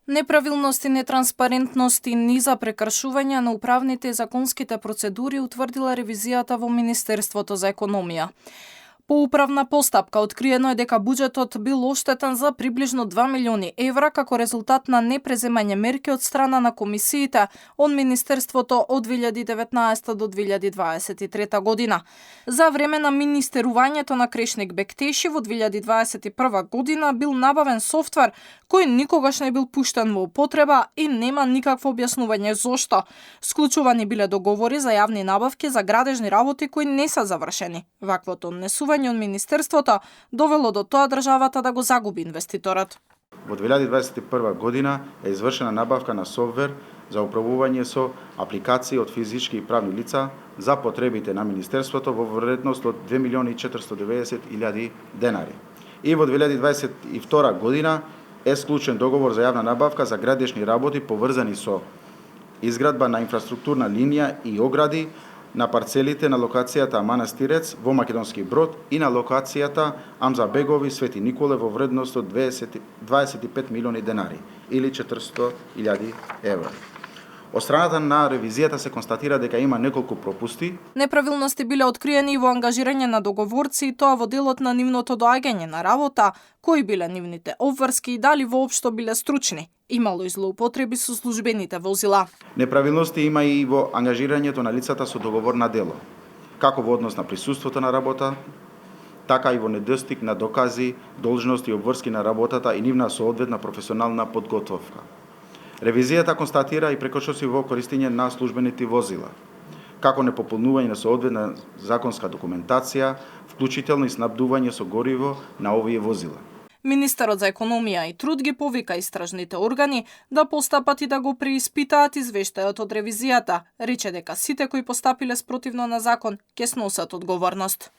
Неправилности, нетранспарентности и низа прекршувања на управните и законските процедури утврдила ревизијата во Министерството за економија. По управна постапка откриено е дека буџетот бил оштетен за приближно 2 милиони евра како резултат на непреземање мерки од страна на комисиите од Министерството од 2019 до 2023 година. За време на министерувањето на Крешник Бектеши во 2021 година бил набавен софтвер кој никогаш не бил пуштен во употреба и нема никакво објаснување зошто. Склучувани биле договори за јавни набавки за градежни работи кои не се завршени. Ваквото однесување од Министерството довело до тоа државата да го загуби инвеститорот. Во 2021 година е извршена набавка на софтвер за управување со апликации од физички и правни лица за потребите на Министерството во вредност од 2.490.000 денари. И во 2022 година е склучен договор за јавна набавка за градежни работи поврзани со изградба на инфраструктурна линија и огради на парцелите на локацијата Манастирец во Македонски Брод и на локацијата Амзабегови Свети Николе во вредност од 25 милиони денари или 400.000 евра. Од страната на ревизијата се констатира дека има неколку пропусти. Неправилности биле откриени и во ангажирање на договорци и тоа во делот на нивното доаѓање на работа, кои биле нивните обврски и дали воопшто биле стручни. Имало и злоупотреби со службените возила. Неправилности има и во ангажирањето на лицата со договор на дело, како во однос на присуството на работа, така и во недостиг на докази, должности и обврски на работата и нивна соодветна професионална подготовка. Ревизијата констатира и прекршоци во користење на службените возила, како непополнување на соодветна законска документација, вклучително и снабдување со гориво на овие возила. Министерот за економија и труд ги повика истражните органи да постапат и да го преиспитаат извештајот од ревизијата. Рече дека сите кои постапиле спротивно на закон ќе сносат одговорност.